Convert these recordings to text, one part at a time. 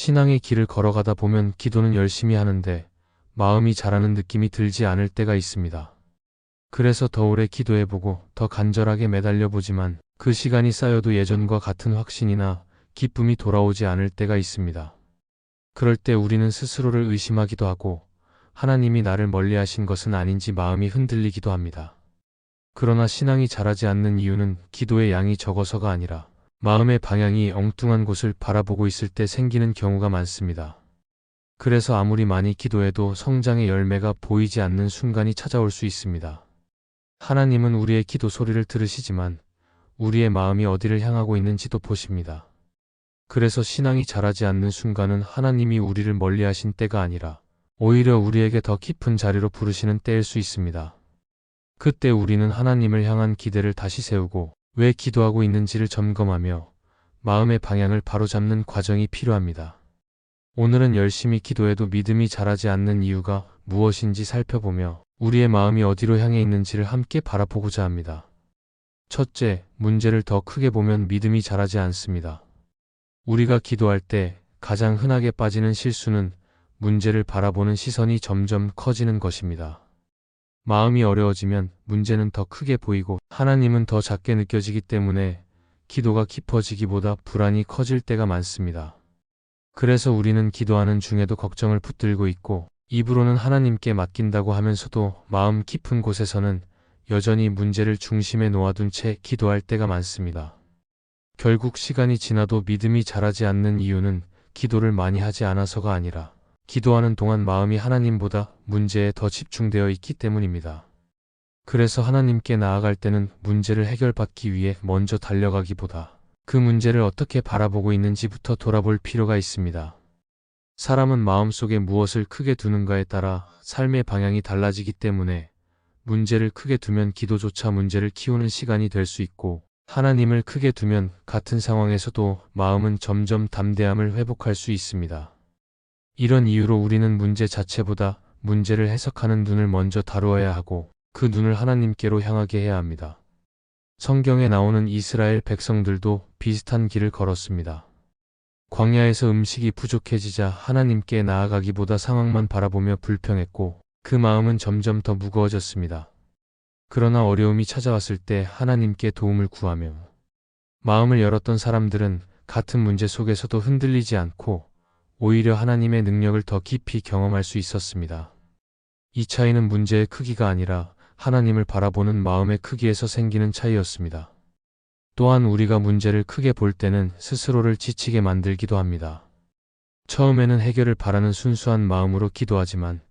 신앙의 길을 걸어가다 보면 기도는 열심히 하는데 마음이 자라는 느낌이 들지 않을 때가 있습니다. 그래서 더 오래 기도해보고 더 간절하게 매달려보지만 그 시간이 쌓여도 예전과 같은 확신이나 기쁨이 돌아오지 않을 때가 있습니다. 그럴 때 우리는 스스로를 의심하기도 하고 하나님이 나를 멀리하신 것은 아닌지 마음이 흔들리기도 합니다. 그러나 신앙이 자라지 않는 이유는 기도의 양이 적어서가 아니라 마음의 방향이 엉뚱한 곳을 바라보고 있을 때 생기는 경우가 많습니다. 그래서 아무리 많이 기도해도 성장의 열매가 보이지 않는 순간이 찾아올 수 있습니다. 하나님은 우리의 기도 소리를 들으시지만 우리의 마음이 어디를 향하고 있는지도 보십니다. 그래서 신앙이 자라지 않는 순간은 하나님이 우리를 멀리하신 때가 아니라 오히려 우리에게 더 깊은 자리로 부르시는 때일 수 있습니다. 그때 우리는 하나님을 향한 기대를 다시 세우고 왜 기도하고 있는지를 점검하며 마음의 방향을 바로잡는 과정이 필요합니다. 오늘은 열심히 기도해도 믿음이 자라지 않는 이유가 무엇인지 살펴보며 우리의 마음이 어디로 향해 있는지를 함께 바라보고자 합니다. 첫째, 문제를 더 크게 보면 믿음이 자라지 않습니다. 우리가 기도할 때 가장 흔하게 빠지는 실수는 문제를 바라보는 시선이 점점 커지는 것입니다. 마음이 어려워지면 문제는 더 크게 보이고 하나님은 더 작게 느껴지기 때문에 기도가 깊어지기보다 불안이 커질 때가 많습니다. 그래서 우리는 기도하는 중에도 걱정을 붙들고 있고 입으로는 하나님께 맡긴다고 하면서도 마음 깊은 곳에서는 여전히 문제를 중심에 놓아둔 채 기도할 때가 많습니다. 결국 시간이 지나도 믿음이 자라지 않는 이유는 기도를 많이 하지 않아서가 아니라 기도하는 동안 마음이 하나님보다 문제에 더 집중되어 있기 때문입니다. 그래서 하나님께 나아갈 때는 문제를 해결받기 위해 먼저 달려가기보다 그 문제를 어떻게 바라보고 있는지부터 돌아볼 필요가 있습니다. 사람은 마음속에 무엇을 크게 두는가에 따라 삶의 방향이 달라지기 때문에 문제를 크게 두면 기도조차 문제를 키우는 시간이 될 수 있고 하나님을 크게 두면 같은 상황에서도 마음은 점점 담대함을 회복할 수 있습니다. 이런 이유로 우리는 문제 자체보다 문제를 해석하는 눈을 먼저 다루어야 하고 그 눈을 하나님께로 향하게 해야 합니다. 성경에 나오는 이스라엘 백성들도 비슷한 길을 걸었습니다. 광야에서 음식이 부족해지자 하나님께 나아가기보다 상황만 바라보며 불평했고 그 마음은 점점 더 무거워졌습니다. 그러나 어려움이 찾아왔을 때 하나님께 도움을 구하며 마음을 열었던 사람들은 같은 문제 속에서도 흔들리지 않고 오히려 하나님의 능력을 더 깊이 경험할 수 있었습니다. 이 차이는 문제의 크기가 아니라 하나님을 바라보는 마음의 크기에서 생기는 차이였습니다. 또한 우리가 문제를 크게 볼 때는 스스로를 지치게 만들기도 합니다. 처음에는 해결을 바라는 순수한 마음으로 기도하지만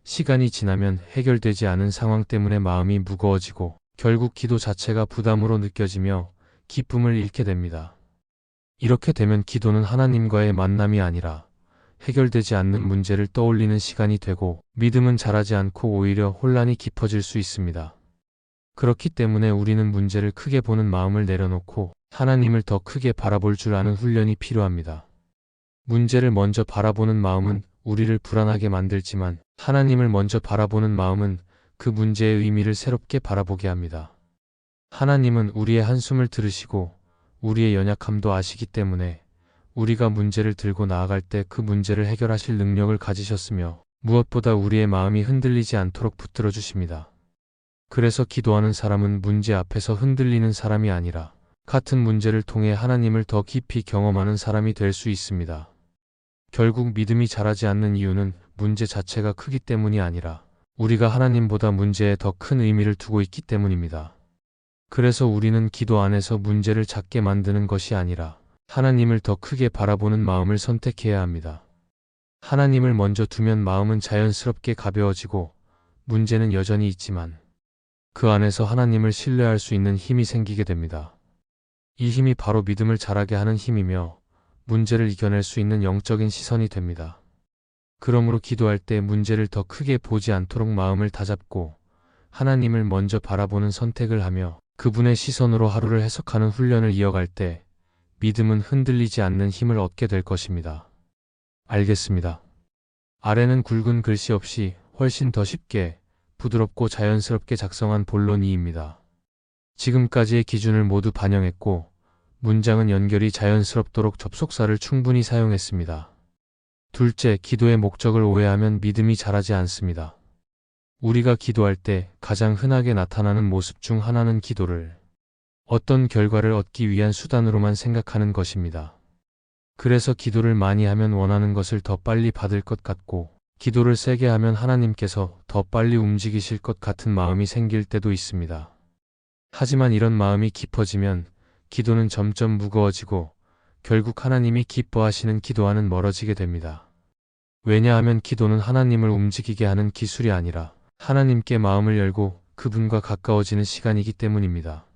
시간이 지나면 해결되지 않은 상황 때문에 마음이 무거워지고 결국 기도 자체가 부담으로 느껴지며 기쁨을 잃게 됩니다. 이렇게 되면 기도는 하나님과의 만남이 아니라 해결되지 않는 문제를 떠올리는 시간이 되고 믿음은 자라지 않고 오히려 혼란이 깊어질 수 있습니다. 그렇기 때문에 우리는 문제를 크게 보는 마음을 내려놓고 하나님을 더 크게 바라볼 줄 아는 훈련이 필요합니다. 문제를 먼저 바라보는 마음은 우리를 불안하게 만들지만 하나님을 먼저 바라보는 마음은 그 문제의 의미를 새롭게 바라보게 합니다. 하나님은 우리의 한숨을 들으시고 우리의 연약함도 아시기 때문에 우리가 문제를 들고 나아갈 때 그 문제를 해결하실 능력을 가지셨으며 무엇보다 우리의 마음이 흔들리지 않도록 붙들어 주십니다. 그래서 기도하는 사람은 문제 앞에서 흔들리는 사람이 아니라 같은 문제를 통해 하나님을 더 깊이 경험하는 사람이 될 수 있습니다. 결국 믿음이 자라지 않는 이유는 문제 자체가 크기 때문이 아니라 우리가 하나님보다 문제에 더 큰 의미를 두고 있기 때문입니다. 그래서 우리는 기도 안에서 문제를 작게 만드는 것이 아니라 하나님을 더 크게 바라보는 마음을 선택해야 합니다. 하나님을 먼저 두면 마음은 자연스럽게 가벼워지고 문제는 여전히 있지만 그 안에서 하나님을 신뢰할 수 있는 힘이 생기게 됩니다. 이 힘이 바로 믿음을 자라게 하는 힘이며 문제를 이겨낼 수 있는 영적인 시선이 됩니다. 그러므로 기도할 때 문제를 더 크게 보지 않도록 마음을 다잡고 하나님을 먼저 바라보는 선택을 하며 그분의 시선으로 하루를 해석하는 훈련을 이어갈 때 믿음은 흔들리지 않는 힘을 얻게 될 것입니다. 알겠습니다. 아래는 굵은 글씨 없이 훨씬 더 쉽게 부드럽고 자연스럽게 작성한 본론 2입니다. 지금까지의 기준을 모두 반영했고 문장은 연결이 자연스럽도록 접속사를 충분히 사용했습니다. 둘째, 기도의 목적을 오해하면 믿음이 자라지 않습니다. 우리가 기도할 때 가장 흔하게 나타나는 모습 중 하나는 기도를 어떤 결과를 얻기 위한 수단으로만 생각하는 것입니다. 그래서 기도를 많이 하면 원하는 것을 더 빨리 받을 것 같고, 기도를 세게 하면 하나님께서 더 빨리 움직이실 것 같은 마음이 생길 때도 있습니다. 하지만 이런 마음이 깊어지면 기도는 점점 무거워지고 결국 하나님이 기뻐하시는 기도와는 멀어지게 됩니다. 왜냐하면 기도는 하나님을 움직이게 하는 기술이 아니라 하나님께 마음을 열고 그분과 가까워지는 시간이기 때문입니다.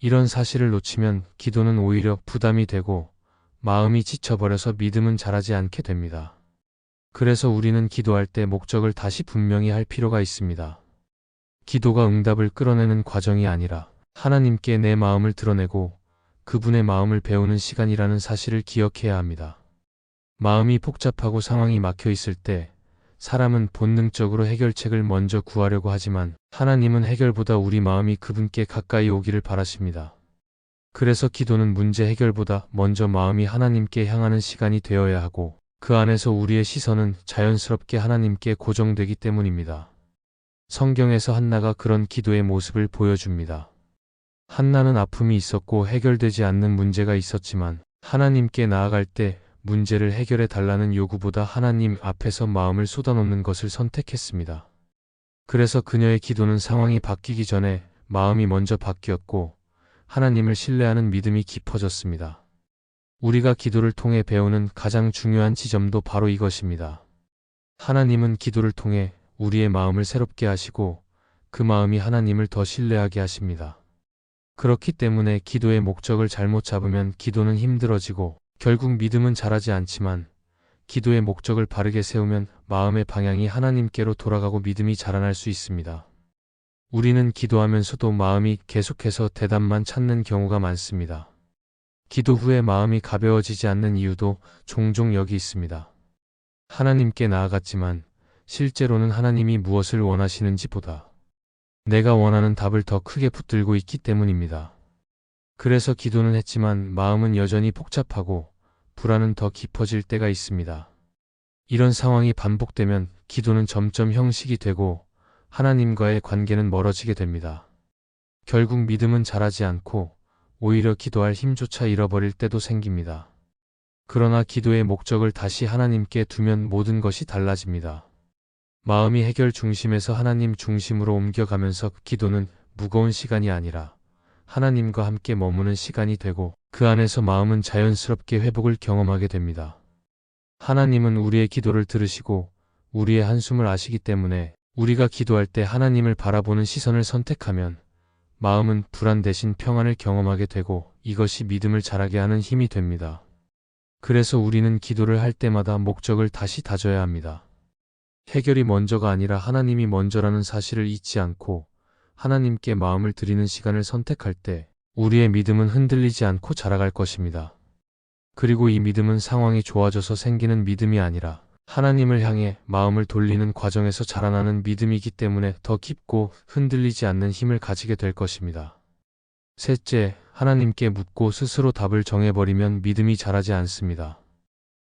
이런 사실을 놓치면 기도는 오히려 부담이 되고 마음이 지쳐버려서 믿음은 자라지 않게 됩니다. 그래서 우리는 기도할 때 목적을 다시 분명히 할 필요가 있습니다. 기도가 응답을 끌어내는 과정이 아니라 하나님께 내 마음을 드러내고 그분의 마음을 배우는 시간이라는 사실을 기억해야 합니다. 마음이 복잡하고 상황이 막혀 있을 때 사람은 본능적으로 해결책을 먼저 구하려고 하지만 하나님은 해결보다 우리 마음이 그분께 가까이 오기를 바라십니다. 그래서 기도는 문제 해결보다 먼저 마음이 하나님께 향하는 시간이 되어야 하고 그 안에서 우리의 시선은 자연스럽게 하나님께 고정되기 때문입니다. 성경에서 한나가 그런 기도의 모습을 보여줍니다. 한나는 아픔이 있었고 해결되지 않는 문제가 있었지만 하나님께 나아갈 때 문제를 해결해 달라는 요구보다 하나님 앞에서 마음을 쏟아놓는 것을 선택했습니다. 그래서 그녀의 기도는 상황이 바뀌기 전에 마음이 먼저 바뀌었고 하나님을 신뢰하는 믿음이 깊어졌습니다. 우리가 기도를 통해 배우는 가장 중요한 지점도 바로 이것입니다. 하나님은 기도를 통해 우리의 마음을 새롭게 하시고 그 마음이 하나님을 더 신뢰하게 하십니다. 그렇기 때문에 기도의 목적을 잘못 잡으면 기도는 힘들어지고 결국 믿음은 자라지 않지만 기도의 목적을 바르게 세우면 마음의 방향이 하나님께로 돌아가고 믿음이 자라날 수 있습니다. 우리는 기도하면서도 마음이 계속해서 대답만 찾는 경우가 많습니다. 기도 후에 마음이 가벼워지지 않는 이유도 종종 여기 있습니다. 하나님께 나아갔지만 실제로는 하나님이 무엇을 원하시는지 보다 내가 원하는 답을 더 크게 붙들고 있기 때문입니다. 그래서 기도는 했지만 마음은 여전히 복잡하고 불안은 더 깊어질 때가 있습니다. 이런 상황이 반복되면 기도는 점점 형식이 되고 하나님과의 관계는 멀어지게 됩니다. 결국 믿음은 자라지 않고 오히려 기도할 힘조차 잃어버릴 때도 생깁니다. 그러나 기도의 목적을 다시 하나님께 두면 모든 것이 달라집니다. 마음이 해결 중심에서 하나님 중심으로 옮겨가면서 기도는 무거운 시간이 아니라 하나님과 함께 머무는 시간이 되고 그 안에서 마음은 자연스럽게 회복을 경험하게 됩니다. 하나님은 우리의 기도를 들으시고 우리의 한숨을 아시기 때문에 우리가 기도할 때 하나님을 바라보는 시선을 선택하면 마음은 불안 대신 평안을 경험하게 되고 이것이 믿음을 자라게 하는 힘이 됩니다. 그래서 우리는 기도를 할 때마다 목적을 다시 다져야 합니다. 해결이 먼저가 아니라 하나님이 먼저라는 사실을 잊지 않고 하나님께 마음을 드리는 시간을 선택할 때 우리의 믿음은 흔들리지 않고 자라갈 것입니다. 그리고 이 믿음은 상황이 좋아져서 생기는 믿음이 아니라 하나님을 향해 마음을 돌리는 과정에서 자라나는 믿음이기 때문에 더 깊고 흔들리지 않는 힘을 가지게 될 것입니다. 셋째, 하나님께 묻고 스스로 답을 정해버리면 믿음이 자라지 않습니다.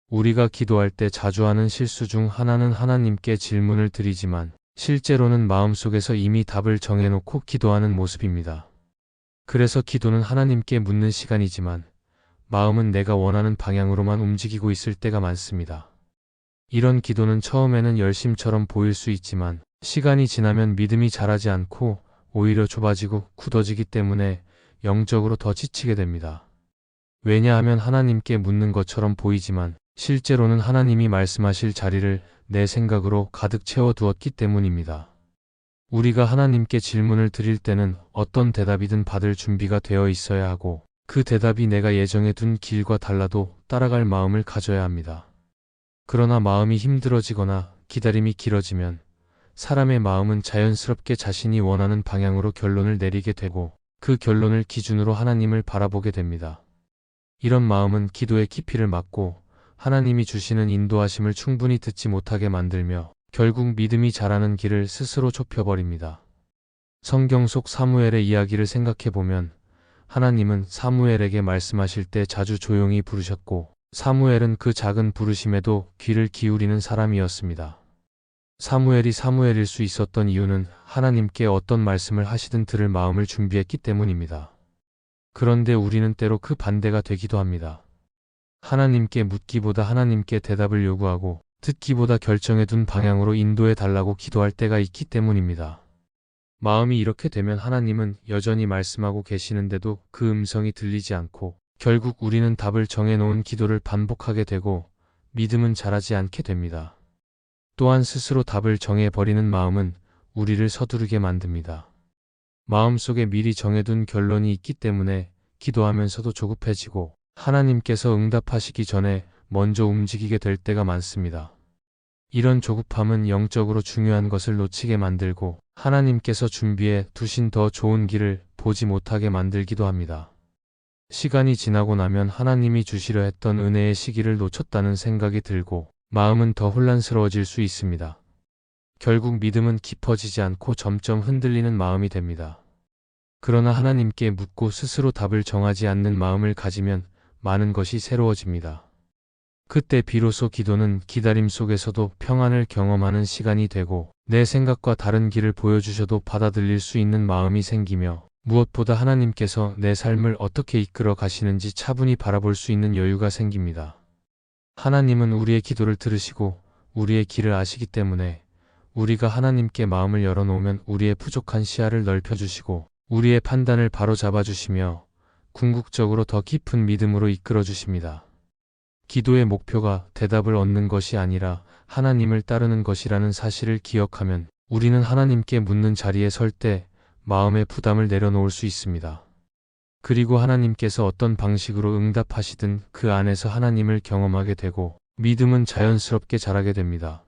우리가 기도할 때 자주 하는 실수 중 하나는 하나님께 질문을 드리지만 실제로는 마음속에서 이미 답을 정해놓고 기도하는 모습입니다. 그래서 기도는 하나님께 묻는 시간이지만 마음은 내가 원하는 방향으로만 움직이고 있을 때가 많습니다. 이런 기도는 처음에는 열심처럼 보일 수 있지만 시간이 지나면 믿음이 자라지 않고 오히려 좁아지고 굳어지기 때문에 영적으로 더 지치게 됩니다. 왜냐하면 하나님께 묻는 것처럼 보이지만 실제로는 하나님이 말씀하실 자리를 내 생각으로 가득 채워두었기 때문입니다. 우리가 하나님께 질문을 드릴 때는 어떤 대답이든 받을 준비가 되어 있어야 하고 그 대답이 내가 예정해 둔 길과 달라도 따라갈 마음을 가져야 합니다. 그러나 마음이 힘들어지거나 기다림이 길어지면 사람의 마음은 자연스럽게 자신이 원하는 방향으로 결론을 내리게 되고 그 결론을 기준으로 하나님을 바라보게 됩니다. 이런 마음은 기도의 깊이를 막고 하나님이 주시는 인도하심을 충분히 듣지 못하게 만들며 결국 믿음이 자라는 길을 스스로 좁혀버립니다. 성경 속 사무엘의 이야기를 생각해보면 하나님은 사무엘에게 말씀하실 때 자주 조용히 부르셨고 사무엘은 그 작은 부르심에도 귀를 기울이는 사람이었습니다. 사무엘이 사무엘일 수 있었던 이유는 하나님께 어떤 말씀을 하시든 들을 마음을 준비했기 때문입니다. 그런데 우리는 때로 그 반대가 되기도 합니다. 하나님께 묻기보다 하나님께 대답을 요구하고 듣기보다 결정해둔 방향으로 인도해 달라고 기도할 때가 있기 때문입니다. 마음이 이렇게 되면 하나님은 여전히 말씀하고 계시는데도 그 음성이 들리지 않고 결국 우리는 답을 정해놓은 기도를 반복하게 되고 믿음은 자라지 않게 됩니다. 또한 스스로 답을 정해버리는 마음은 우리를 서두르게 만듭니다. 마음속에 미리 정해둔 결론이 있기 때문에 기도하면서도 조급해지고 하나님께서 응답하시기 전에 먼저 움직이게 될 때가 많습니다. 이런 조급함은 영적으로 중요한 것을 놓치게 만들고 하나님께서 준비해 두신 더 좋은 길을 보지 못하게 만들기도 합니다. 시간이 지나고 나면 하나님이 주시려 했던 은혜의 시기를 놓쳤다는 생각이 들고 마음은 더 혼란스러워질 수 있습니다. 결국 믿음은 깊어지지 않고 점점 흔들리는 마음이 됩니다. 그러나 하나님께 묻고 스스로 답을 정하지 않는 마음을 가지면 많은 것이 새로워집니다. 그때 비로소 기도는 기다림 속에서도 평안을 경험하는 시간이 되고 내 생각과 다른 길을 보여주셔도 받아들일 수 있는 마음이 생기며 무엇보다 하나님께서 내 삶을 어떻게 이끌어 가시는지 차분히 바라볼 수 있는 여유가 생깁니다. 하나님은 우리의 기도를 들으시고 우리의 길을 아시기 때문에 우리가 하나님께 마음을 열어놓으면 우리의 부족한 시야를 넓혀주시고 우리의 판단을 바로잡아 주시며 궁극적으로 더 깊은 믿음으로 이끌어 주십니다. 기도의 목표가 대답을 얻는 것이 아니라 하나님을 따르는 것이라는 사실을 기억하면 우리는 하나님께 묻는 자리에 설 때 마음의 부담을 내려놓을 수 있습니다. 그리고 하나님께서 어떤 방식으로 응답하시든 그 안에서 하나님을 경험하게 되고 믿음은 자연스럽게 자라게 됩니다.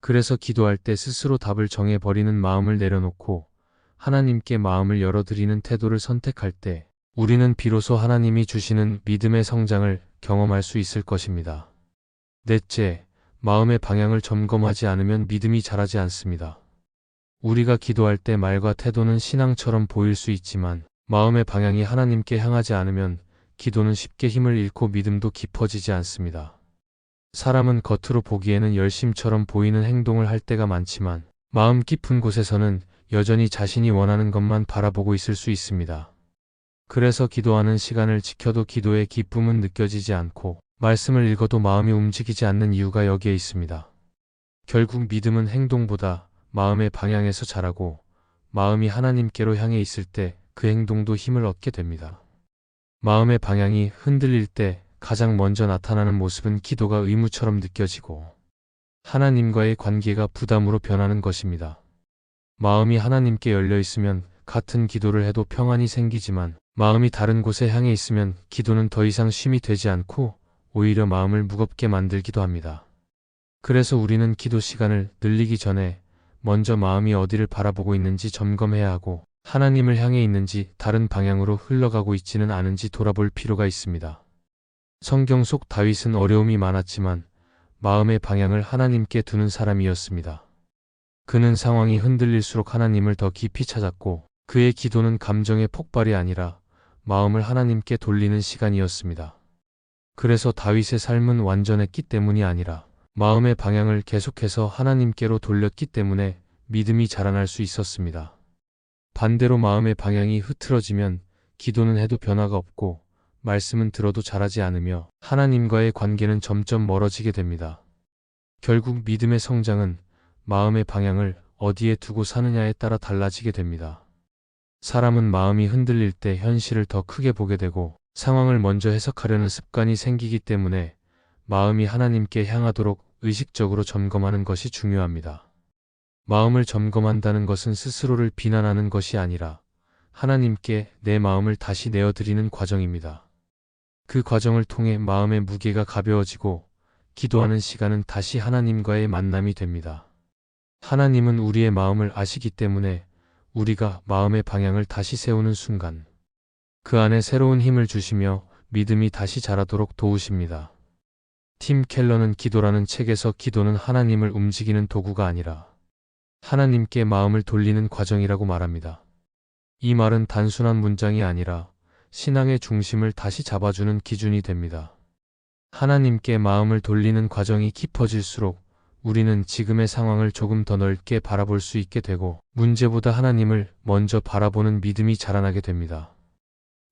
그래서 기도할 때 스스로 답을 정해버리는 마음을 내려놓고 하나님께 마음을 열어드리는 태도를 선택할 때 우리는 비로소 하나님이 주시는 믿음의 성장을 경험할 수 있을 것입니다. 넷째, 마음의 방향을 점검하지 않으면 믿음이 자라지 않습니다. 우리가 기도할 때 말과 태도는 신앙처럼 보일 수 있지만 마음의 방향이 하나님께 향하지 않으면 기도는 쉽게 힘을 잃고 믿음도 깊어지지 않습니다. 사람은 겉으로 보기에는 열심처럼 보이는 행동을 할 때가 많지만 마음 깊은 곳에서는 여전히 자신이 원하는 것만 바라보고 있을 수 있습니다. 그래서 기도하는 시간을 지켜도 기도의 기쁨은 느껴지지 않고 말씀을 읽어도 마음이 움직이지 않는 이유가 여기에 있습니다. 결국 믿음은 행동보다 마음의 방향에서 자라고 마음이 하나님께로 향해 있을 때 그 행동도 힘을 얻게 됩니다. 마음의 방향이 흔들릴 때 가장 먼저 나타나는 모습은 기도가 의무처럼 느껴지고 하나님과의 관계가 부담으로 변하는 것입니다. 마음이 하나님께 열려 있으면 같은 기도를 해도 평안이 생기지만 마음이 다른 곳에 향해 있으면 기도는 더 이상 쉼이 되지 않고 오히려 마음을 무겁게 만들기도 합니다. 그래서 우리는 기도 시간을 늘리기 전에 먼저 마음이 어디를 바라보고 있는지 점검해야 하고 하나님을 향해 있는지 다른 방향으로 흘러가고 있지는 않은지 돌아볼 필요가 있습니다. 성경 속 다윗은 어려움이 많았지만 마음의 방향을 하나님께 두는 사람이었습니다. 그는 상황이 흔들릴수록 하나님을 더 깊이 찾았고 그의 기도는 감정의 폭발이 아니라 마음을 하나님께 돌리는 시간이었습니다. 그래서 다윗의 삶은 완전했기 때문이 아니라 마음의 방향을 계속해서 하나님께로 돌렸기 때문에 믿음이 자라날 수 있었습니다. 반대로 마음의 방향이 흐트러지면 기도는 해도 변화가 없고 말씀은 들어도 자라지 않으며 하나님과의 관계는 점점 멀어지게 됩니다. 결국 믿음의 성장은 마음의 방향을 어디에 두고 사느냐에 따라 달라지게 됩니다. 사람은 마음이 흔들릴 때 현실을 더 크게 보게 되고 상황을 먼저 해석하려는 습관이 생기기 때문에 마음이 하나님께 향하도록 의식적으로 점검하는 것이 중요합니다. 마음을 점검한다는 것은 스스로를 비난하는 것이 아니라 하나님께 내 마음을 다시 내어드리는 과정입니다. 그 과정을 통해 마음의 무게가 가벼워지고 기도하는 시간은 다시 하나님과의 만남이 됩니다. 하나님은 우리의 마음을 아시기 때문에 우리가 마음의 방향을 다시 세우는 순간 그 안에 새로운 힘을 주시며 믿음이 다시 자라도록 도우십니다. 팀 켈러는 기도라는 책에서 기도는 하나님을 움직이는 도구가 아니라 하나님께 마음을 돌리는 과정이라고 말합니다. 이 말은 단순한 문장이 아니라 신앙의 중심을 다시 잡아주는 기준이 됩니다. 하나님께 마음을 돌리는 과정이 깊어질수록 우리는 지금의 상황을 조금 더 넓게 바라볼 수 있게 되고 문제보다 하나님을 먼저 바라보는 믿음이 자라나게 됩니다.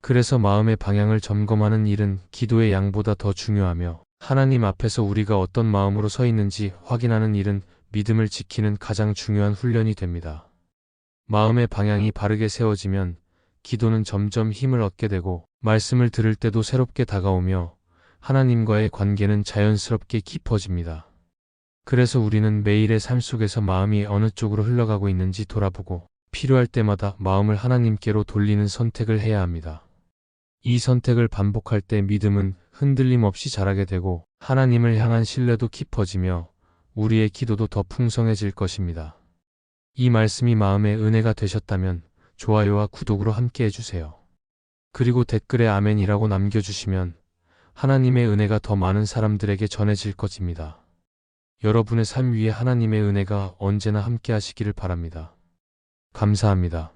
그래서 마음의 방향을 점검하는 일은 기도의 양보다 더 중요하며 하나님 앞에서 우리가 어떤 마음으로 서 있는지 확인하는 일은 믿음을 지키는 가장 중요한 훈련이 됩니다. 마음의 방향이 바르게 세워지면 기도는 점점 힘을 얻게 되고 말씀을 들을 때도 새롭게 다가오며 하나님과의 관계는 자연스럽게 깊어집니다. 그래서 우리는 매일의 삶 속에서 마음이 어느 쪽으로 흘러가고 있는지 돌아보고 필요할 때마다 마음을 하나님께로 돌리는 선택을 해야 합니다. 이 선택을 반복할 때 믿음은 흔들림 없이 자라게 되고 하나님을 향한 신뢰도 깊어지며 우리의 기도도 더 풍성해질 것입니다. 이 말씀이 마음의 은혜가 되셨다면 좋아요와 구독으로 함께 해주세요. 그리고 댓글에 아멘이라고 남겨주시면 하나님의 은혜가 더 많은 사람들에게 전해질 것입니다. 여러분의 삶 위에 하나님의 은혜가 언제나 함께 하시기를 바랍니다. 감사합니다.